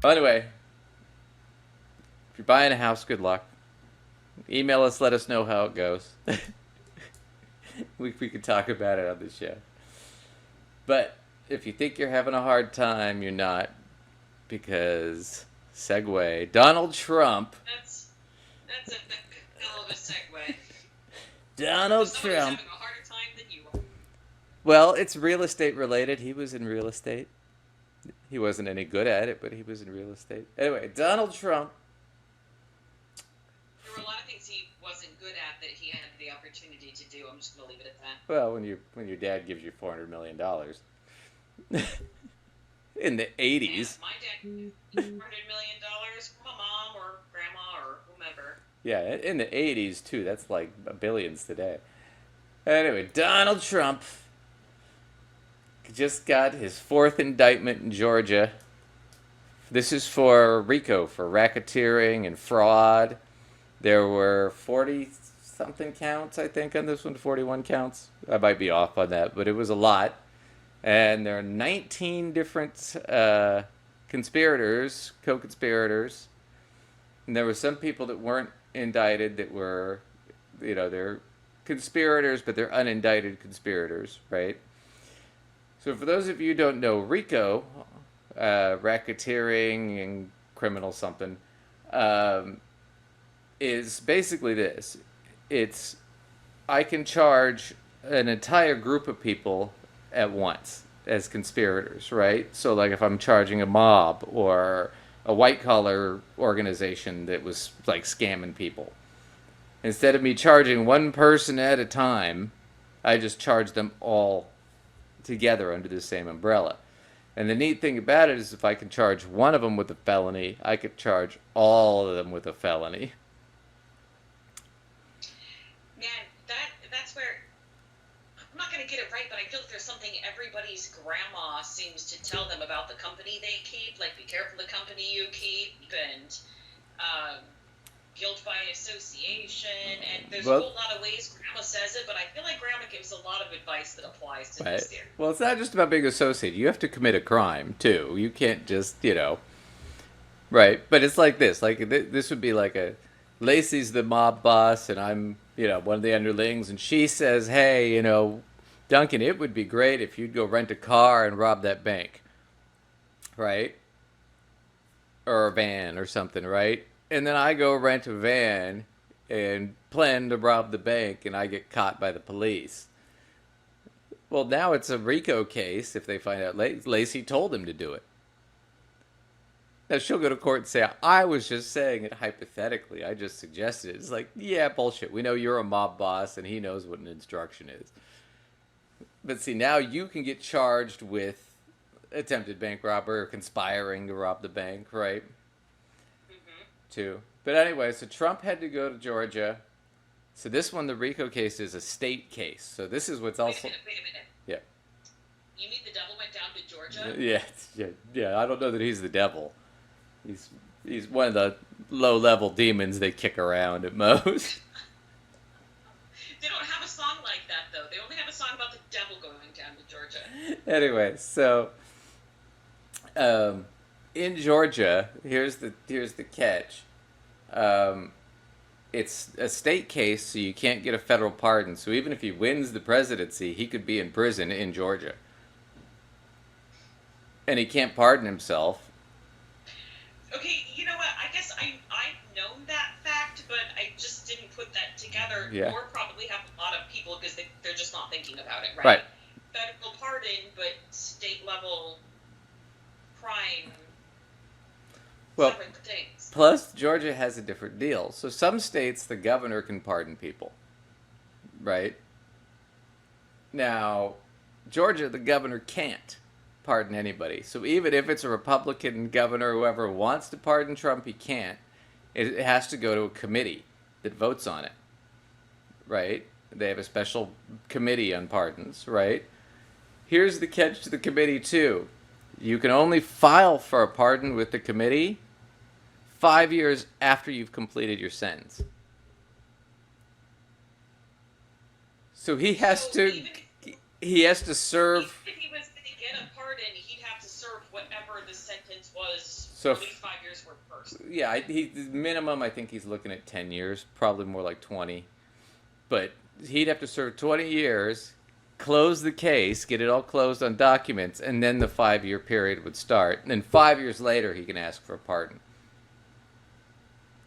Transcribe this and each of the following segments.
Well, anyway, if you're buying a house, good luck. Email us, let us know how it goes. We could talk about it on the show. But if you think you're having a hard time, you're not, because segue, Donald Trump. That's a hell of a segue. Donald Somebody's Trump. having a harder time than you are. Well, it's real estate related. He was in real estate. He wasn't any good at it, but he was in real estate. Anyway, Donald Trump. There were a lot of things he wasn't good at that he had the opportunity to do. I'm just going to leave it at that. Well, when your dad gives you $400 million in the '80s. Yeah, my dad gave $400 million from a mom or grandma or whomever. Yeah, in the '80s too. That's like billions today. Anyway, Donald Trump just got his fourth indictment in Georgia. This is for RICO, for racketeering and fraud. There were 40 something counts, I think, on this one, 41 counts. I might be off on that, but it was a lot. And there are 19 different conspirators, co-conspirators. And there were some people that weren't indicted that were, they're conspirators, but they're unindicted conspirators, right? So for those of you who don't know, RICO, racketeering and criminal something, is basically this. It's, I can charge an entire group of people at once as conspirators, right? So like if I'm charging a mob or a white collar organization that was like scamming people, instead of me charging one person at a time, I just charge them all together under the same umbrella. And the neat thing about it is if I can charge one of them with a felony, I could charge all of them with a felony. Man, that's where I'm not going to get it right, but I feel like there's something everybody's grandma seems to tell them about the company they keep. Like, be careful the company you keep, and guilt by association. And there's a whole lot of ways grandma says it, but I feel like grandma gives a lot of advice that applies to this here. Well, it's not just about being associated. You have to commit a crime, too. You can't just, Right. But it's like this. Like, this would be like Lacey's the mob boss, and I'm, one of the underlings, and she says, hey, Duncan, it would be great if you'd go rent a car and rob that bank. Right? Or a van or something, right? And then I go rent a van and plan to rob the bank, and I get caught by the police. Well, now it's a RICO case if they find out Lacey told him to do it. Now, she'll go to court and say, I was just saying it hypothetically. I just suggested it. It's like, yeah, bullshit. We know you're a mob boss, and he knows what an instruction is. But see, now you can get charged with attempted bank robbery or conspiring to rob the bank, right? Mm-hmm. Too. But anyway, so Trump had to go to Georgia. So this one, the RICO case, is a state case. So this is what's also... Wait a minute. Yeah. You mean the devil went down to Georgia? Yeah. I don't know that he's the devil. He's one of the low-level demons they kick around at most. They don't have a song like that, though. They only have a song about the devil going down to Georgia. Anyway, so in Georgia, here's the catch. It's a state case, so you can't get a federal pardon. So even if he wins the presidency, he could be in prison in Georgia. And he can't pardon himself. Okay, you know what? I guess I've known that fact, but I just didn't put that together. Yeah. Or probably have a lot of people because they're just not thinking about it, right? Right. Federal pardon, but state level crime. Well, separate things. plus Georgia has a different deal. So some states, the governor can pardon people. Right? Now, Georgia, the governor can't pardon anybody. So even if it's a Republican governor, whoever wants to pardon Trump, he can't. It has to go to a committee that votes on it. Right? They have a special committee on pardons, right? Here's the catch to the committee, too. You can only file for a pardon with the committee 5 years after you've completed your sentence. So he has to serve. Even if he was going to get a pardon, he'd have to serve whatever the sentence was So, At least 5 years worth first. yeah, he minimum. I think he's looking at 10 years, probably more like 20. But he'd have to serve 20 years, close the case, get it all closed on documents, and then the 5 year period would start. And then 5 years later, he can ask for a pardon.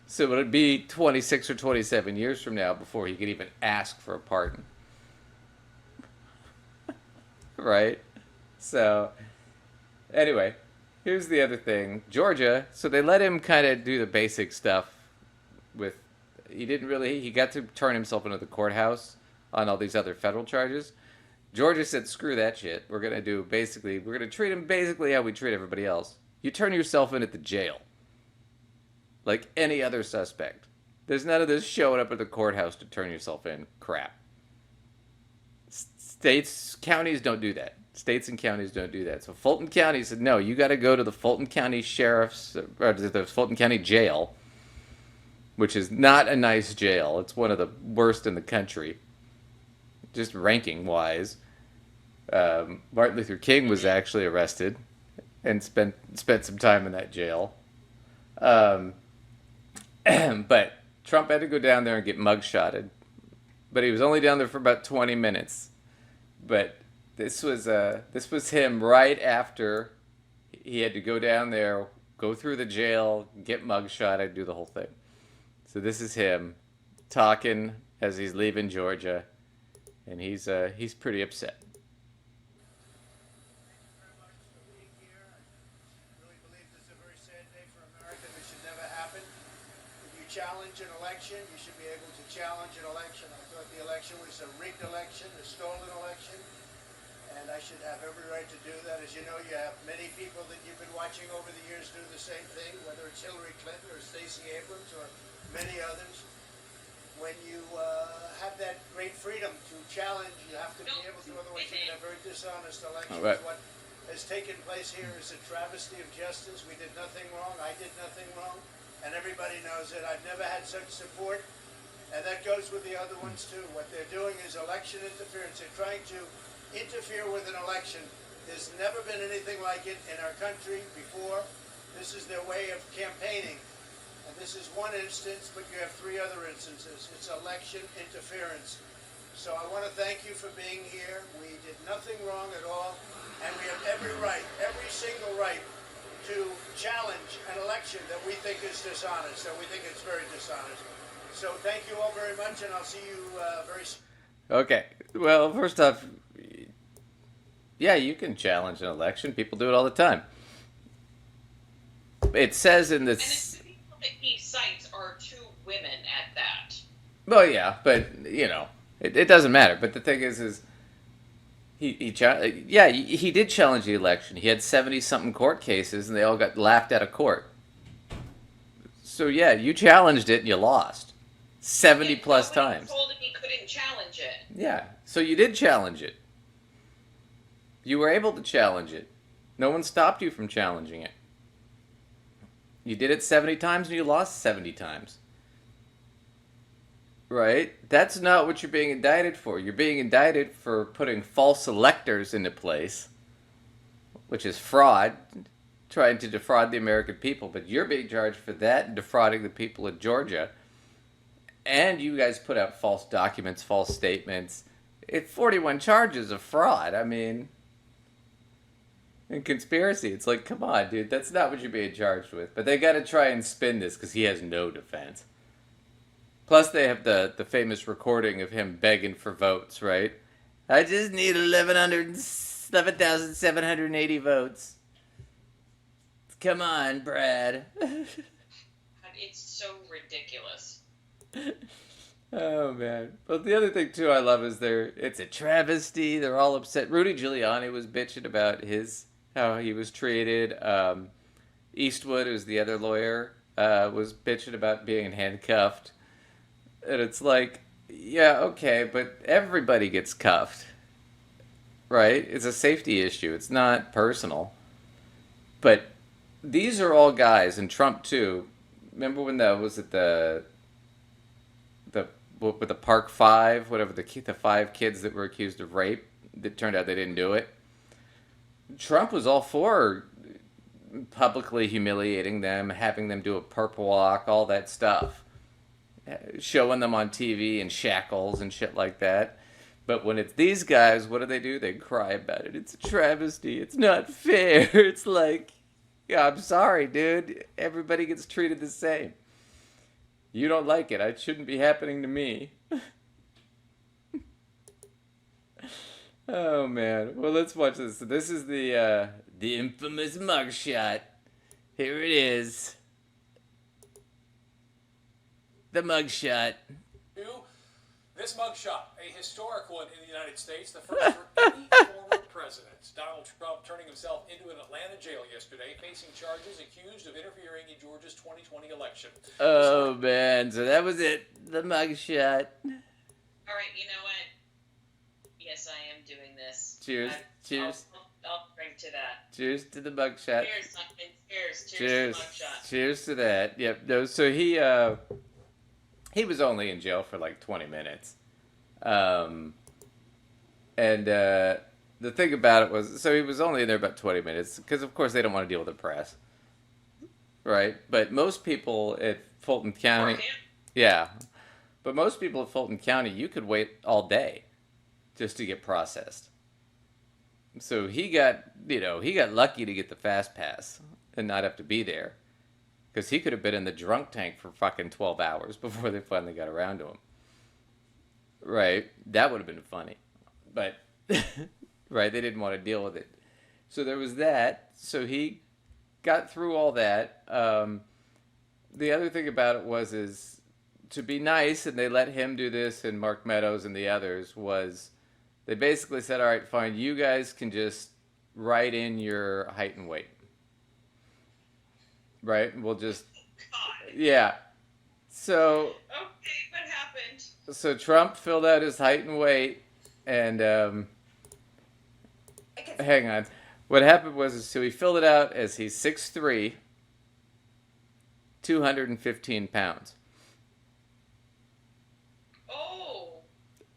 So it would be 26 or 27 years from now before he could even ask for a pardon. Right? So, anyway, here's the other thing. Georgia, so they let him kind of do the basic stuff with. He got to turn himself into the courthouse on all these other federal charges. Georgia said, screw that shit. We're going to treat him basically how we treat everybody else. You turn yourself in at the jail. Like any other suspect. There's none of this showing up at the courthouse to turn yourself in crap. Counties don't do that. States and counties don't do that. So Fulton County said, no, you got to go to the Fulton County Sheriff's, or the Fulton County Jail, which is not a nice jail. It's one of the worst in the country, just ranking wise. Martin Luther King was actually arrested and spent some time in that jail. But Trump had to go down there and get mugshotted. But he was only down there for about 20 minutes. But this was him right after he had to go down there, go through the jail, get mugshotted, do the whole thing. So this is him talking as he's leaving Georgia, and he's pretty upset. Challenge an election, you should be able to challenge an election. I thought the election was a rigged election, a stolen election, and I should have every right to do that. As you know, you have many people that you've been watching over the years do the same thing, whether it's Hillary Clinton or Stacey Abrams or many others. When you have that great freedom to challenge, you have to be able to, otherwise you get a very dishonest election. Right. What has taken place here is a travesty of justice. We did nothing wrong. I did nothing wrong. And everybody knows it. I've never had such support, and that goes with the other ones too. What they're doing is election interference. They're trying to interfere with an election. There's never been anything like it in our country before. This is their way of campaigning. And this is one instance, but you have three other instances. It's election interference. So I want to thank you for being here. We did nothing wrong at all, and we have every right, every single right, to challenge an election that we think is dishonest, that we think it's very dishonest. So thank you all very much, and I'll see you very soon. Okay. Well, first off, yeah, you can challenge an election. People do it all the time. It says in And this. the people that he cites are two women at that. Well, yeah, but it doesn't matter. But the thing is he did challenge the election. He had 70-something court cases, and they all got laughed out of court. So yeah, you challenged it and you lost 70 plus times. Told him he couldn't challenge it. Yeah, so you did challenge it. You were able to challenge it. No one stopped you from challenging it. You did it 70 times and you lost 70 times. Right? That's not what you're being indicted for. You're being indicted for putting false electors into place, which is fraud, trying to defraud the American people. But you're being charged for that and defrauding the people of Georgia. And you guys put out false documents, false statements. It's 41 charges of fraud. I mean, and conspiracy. It's like, come on, dude. That's not what you're being charged with. But they got to try and spin this because he has no defense. Plus, they have the famous recording of him begging for votes, right? I just need 11,780 votes. Come on, Brad. It's so ridiculous. Oh, man. But the other thing, too, I love is it's a travesty. They're all upset. Rudy Giuliani was bitching about how he was treated. Eastwood, who's the other lawyer, was bitching about being handcuffed. And it's like, yeah, okay, but everybody gets cuffed, right? It's a safety issue. It's not personal. But these are all guys, and Trump too. Remember when that was at with the Park Five, whatever, the 5 kids that were accused of rape? It turned out they didn't do it. Trump was all for publicly humiliating them, having them do a perp walk, all that stuff, showing them on TV in shackles and shit like that. But when it's these guys, what do? They cry about it. It's a travesty. It's not fair. It's like, yeah, I'm sorry, dude. Everybody gets treated the same. You don't like it. It shouldn't be happening to me. Oh man. Well, let's watch this. So this is the infamous mugshot. Here it is. The mugshot. This mugshot, a historic one in the United States, the first for any former president. Donald Trump turning himself into an Atlanta jail yesterday, facing charges accused of interfering in Georgia's 2020 election. Oh man, so that was it. The mugshot. All right, you know what? Yes, I am doing this. Cheers. Cheers. I'll drink to that. Cheers to the mugshot. Cheers, something. Cheers. Cheers Cheers. to the mugshot. Cheers to that. Yep. No, so he was only in jail for like 20 minutes. The thing about it was, so he was only in there about 20 minutes, because of course they don't want to deal with the press. Right? But most people at Fulton County, yeah, but most people at Fulton County, you could wait all day just to get processed. So he got lucky to get the fast pass and not have to be there. Because he could have been in the drunk tank for fucking 12 hours before they finally got around to him. Right? That would have been funny. But, right, they didn't want to deal with it. So there was that. So he got through all that. The other thing about it is to be nice, and they let him do this, and Mark Meadows and the others, was they basically said, all right, fine, you guys can just write in your height and weight. Right? We'll just... God. Yeah. So... Okay, what happened? So Trump filled out his height and weight, and... hang on. What happened was, so he filled it out as he's 6'3", 215 pounds. Oh.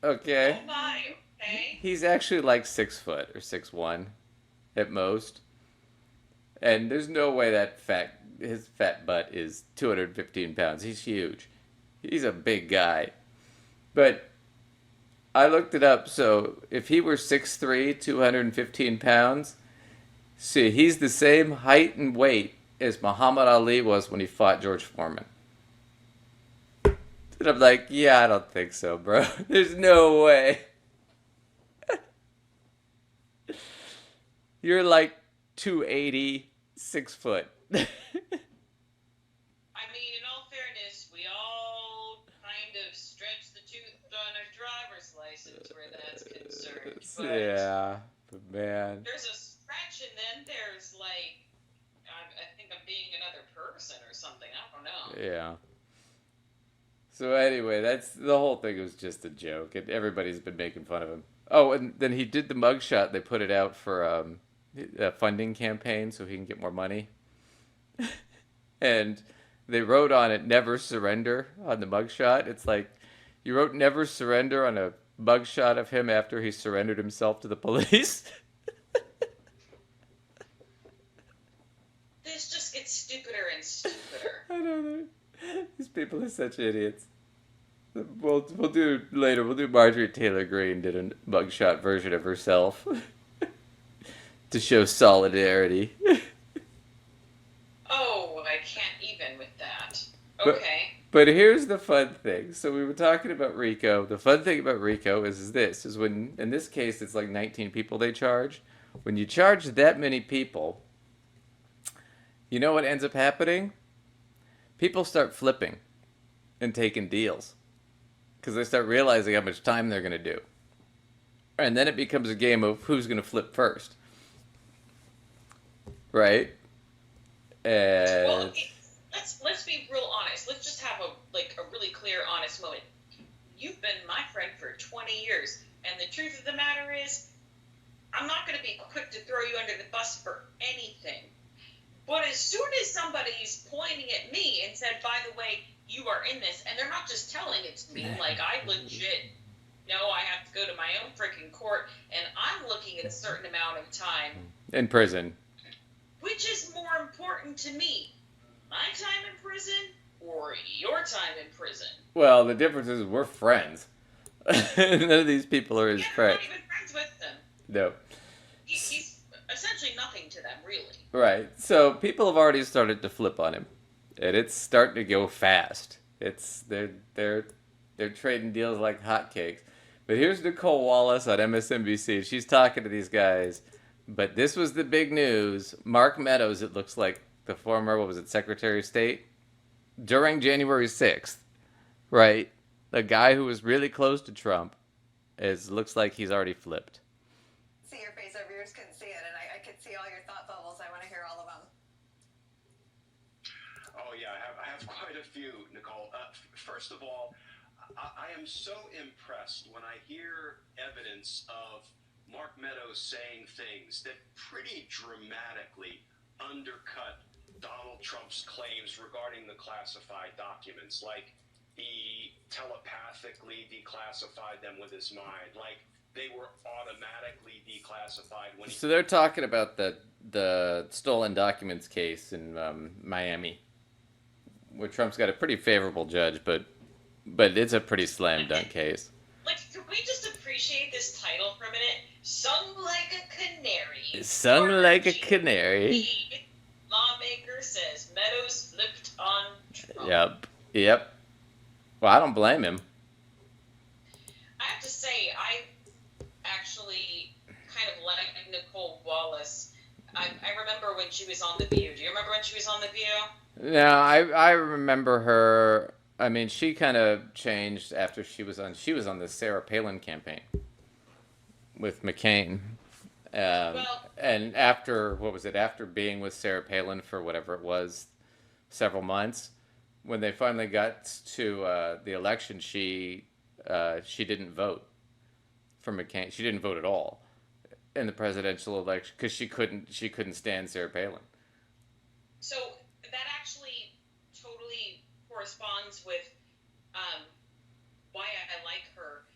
Okay. Oh my. Okay. He's actually like 6 foot or 6'1" at most. And there's no way his fat butt is 215 pounds. He's huge. He's a big guy. But I looked it up. So if he were 6'3", 215 pounds, see, he's the same height and weight as Muhammad Ali was when he fought George Foreman. And I'm like, yeah, I don't think so, bro. There's no way. You're like 280, 6 foot. I mean, in all fairness, we all kind of stretch the tooth on a driver's license where that's concerned. But Yeah, but man. there's a scratch, and then there's like, I think I'm being another person or something. I don't know. Yeah. So anyway, that's the whole thing was just a joke, and everybody's been making fun of him. Oh, and then he did the mugshot. They put it out for a funding campaign so he can get more money. And they wrote on it, "Never surrender" on the mugshot. It's like, you wrote "Never surrender" on a mugshot of him after he surrendered himself to the police. This just gets stupider and stupider. I don't know. These people are such idiots. We'll do later. We'll do Marjorie Taylor Greene did a mugshot version of herself to show solidarity. Oh, I can't even with that. But- Okay. But here's the fun thing. So we were talking about RICO. The fun thing about RICO is when, in this case, it's like 19 people they charge. When you charge that many people, you know what ends up happening? People start flipping and taking deals because they start realizing how much time they're going to do. And then it becomes a game of who's going to flip first. Right? And... Well, okay, let's be real honest. Let's just have a really clear, honest moment. You've been my friend for 20 years, and the truth of the matter is, I'm not going to be quick to throw you under the bus for anything. But as soon as somebody's pointing at me and said, by the way, you are in this, and they're not just telling it to me, like I legit know I have to go to my own freaking court, and I'm looking at a certain amount of time. in prison. which is more important to me, my time in prison or your time in prison? Well, the difference is we're friends. None of these people are his Yeah, we're friends. not even friends with them. No. He's essentially nothing to them, really. Right. So people have already started to flip on him, and it's starting to go fast. They're trading deals like hotcakes. But here's Nicole Wallace on MSNBC. She's talking to these guys. But this was the big news. Mark Meadows, it looks like the former, what was it, Secretary of State, during January 6th, right? The guy who was really close to Trump looks like he's already flipped. See your face, our viewers couldn't see it, and I could see all your thought bubbles. I want to hear all of them. Oh yeah, I have quite a few, Nicole. First of all, I am so impressed when I hear evidence of Mark Meadows saying things that pretty dramatically undercut Donald Trump's claims regarding the classified documents, like he telepathically declassified them with his mind, like they were automatically declassified when he... So they're talking about the stolen documents case in Miami, where Trump's got a pretty favorable judge, but it's a pretty slam dunk case. Like, could we just appreciate this title for a minute? Sung like a canary. Sung like a canary. Lawmaker says Meadows flipped on Trump. Yep. Well, I don't blame him. I have to say, I actually kind of like Nicole Wallace. I remember when she was on The View. Do you remember when she was on The View? No, I remember her. I mean, she kind of changed after she was on the Sarah Palin campaign with McCain. And after, what was it, after being with Sarah Palin for whatever it was, several months, when they finally got to the election, she didn't vote for McCain. She didn't vote at all in the presidential election because she couldn't stand Sarah Palin. So that actually totally corresponds with why I like her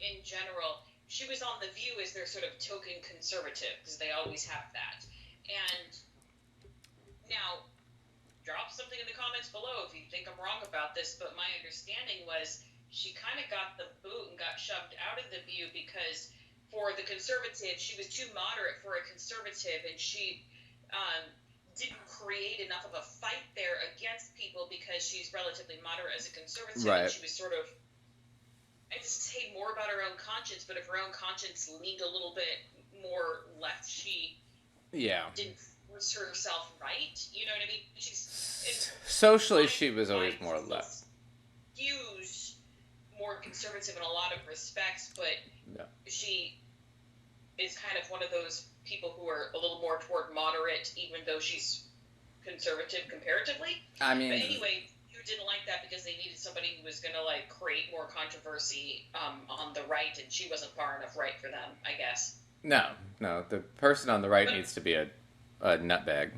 in general. She was on The View as their sort of token conservative, because they always have that. And now, drop something in the comments below if you think I'm wrong about this, but my understanding was she kind of got the boot and got shoved out of The View because for the conservative, she was too moderate for a conservative, and she didn't create enough of a fight there against people because she's relatively moderate as a conservative. Right. And she was sort of, I just say more about her own conscience, but if her own conscience leaned a little bit more left, she didn't force herself right. You know what I mean? Socially, she was always more left. Skews more conservative in a lot of respects, but she is kind of one of those people who are a little more toward moderate, even though she's conservative comparatively. I mean, but anyway, you didn't like that because they needed somebody who was going to like create more controversy on the right, and she wasn't far enough right for them, I guess. No, the person on the right needs to be a nutbag.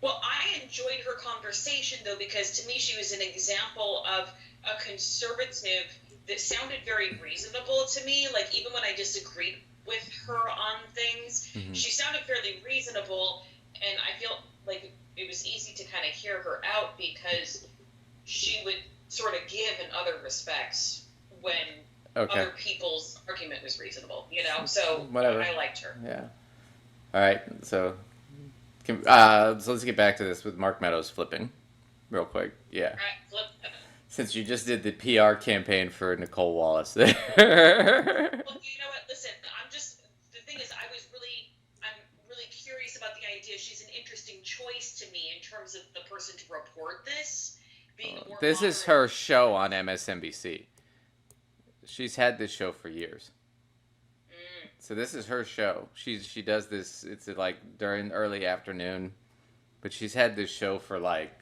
Well, I enjoyed her conversation, though, because to me she was an example of a conservative that sounded very reasonable to me. Like, even when I disagreed with her on things, she sounded fairly reasonable, and I feel like it was easy to kind of hear her out because she would sort of give in other respects when other people's argument was reasonable, you know? So whatever. I liked her. Yeah. All right, so let's get back to this with Mark Meadows flipping real quick. Yeah. All right, flip. Since you just did the PR campaign for Nicole Wallace there. Well, you know what? Listen, the thing is, I'm really curious about the idea. She's an interesting choice to me in terms of the person to report this. This is her show on MSNBC. She's had this show for years. So this is her show. She does this, it's like during early afternoon, but she's had this show for like,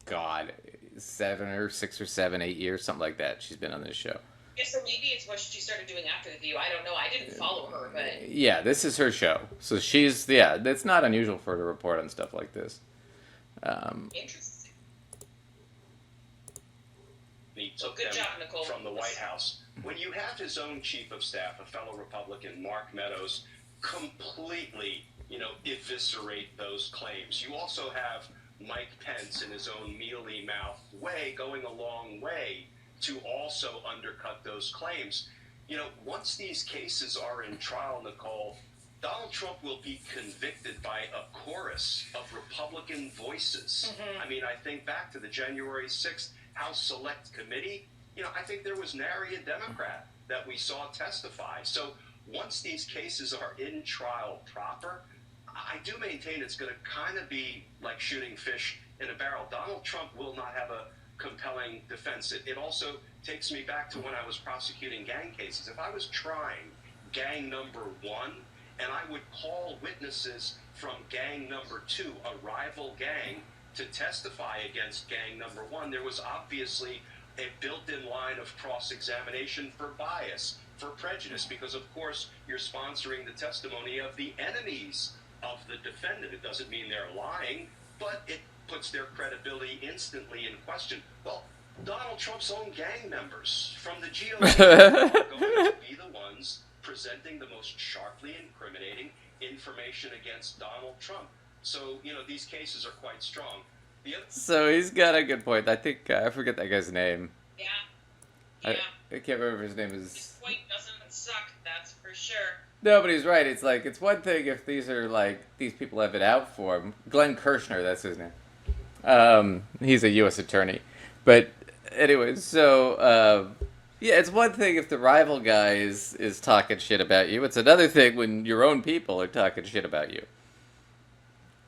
God, 6 or 7, 8 years, something like that. She's been on this show. Yeah, so maybe it's what she started doing after The View. I don't know. I didn't follow her, but... Yeah, this is her show. So it's not unusual for her to report on stuff like this. Interesting. He took Good them job, Nicole. from the White House. When you have his own chief of staff, a fellow Republican, Mark Meadows, completely eviscerate those claims. You also have Mike Pence in his own mealy-mouthed way going a long way to also undercut those claims. Once these cases are in trial, Nicole, Donald Trump will be convicted by a chorus of Republican voices. I mean, I think back to the January 6th House Select Committee. I think there was nary a Democrat that we saw testify. So once these cases are in trial proper, I do maintain it's going to kind of be like shooting fish in a barrel. Donald Trump will not have a compelling defense. It also takes me back to when I was prosecuting gang cases. If I was trying gang number 1 and I would call witnesses from gang number 2, a rival gang, to testify against gang number 1, there was obviously a built-in line of cross-examination for bias, for prejudice, because of course you're sponsoring the testimony of the enemies of the defendant. It doesn't mean they're lying, but it puts their credibility instantly in question. Well, Donald Trump's own gang members from the GOP are going to be the ones presenting the most sharply incriminating information against Donald Trump. So, these cases are quite strong. So he's got a good point. I think, I forget that guy's name. Yeah. I can't remember his name is. His point doesn't suck, that's for sure. No, but he's right. It's like, it's one thing if these are like, these people have it out for him. Glenn Kirshner, that's his name. He's a U.S. attorney. But anyway, so, yeah, it's one thing if the rival guy is talking shit about you. It's another thing when your own people are talking shit about you.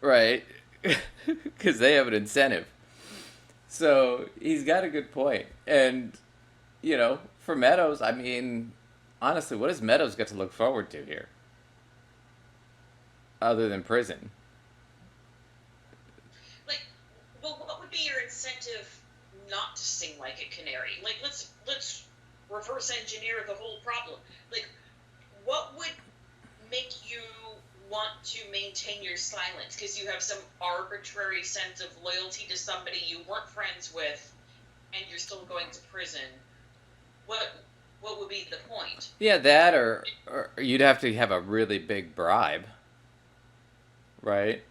Right? Because they have an incentive. So he's got a good point. And, for Meadows, I mean, honestly, what does Meadows get to look forward to here? Other than prison. Like, well, what would be your incentive not to sing like a canary? Like, let's reverse engineer the whole problem. Like, what would make you want to maintain your silence? Because you have some arbitrary sense of loyalty to somebody you weren't friends with, and you're still going to prison. What would be the point? Yeah, that or you'd have to have a really big bribe. Right?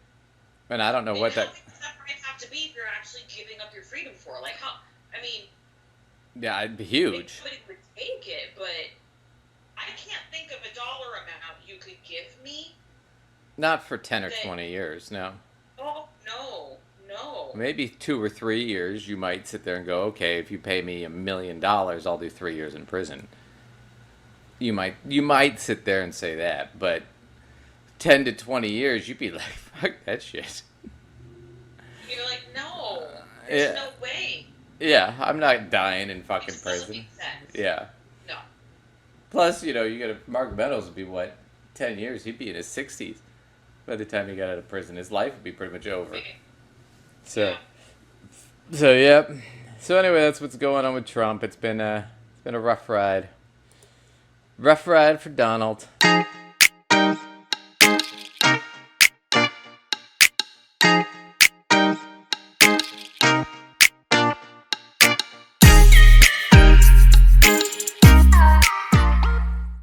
And I don't know what that... How big does that price have to be if you're actually giving up your freedom for? Like, how... I mean... Yeah, it'd be huge. Nobody would take it, but I can't think of a dollar amount you could give me. Not for 10 or 20 years, no. Oh, no. Maybe 2 or 3 years, you might sit there and go, okay, if you pay me $1 million, I'll do 3 years in prison. You might sit there and say that, but 10 to 20 years, you'd be like, fuck that shit. You're like, no, there's no way. Yeah, I'm not dying in fucking It doesn't prison. make sense. Yeah. No. Plus, you gotta, Mark Meadows would be, 10 years? He'd be in his 60s by the time he got out of prison. His life would be pretty much over. So yeah. So anyway, that's what's going on with Trump. It's been a rough ride. Rough ride for Donald.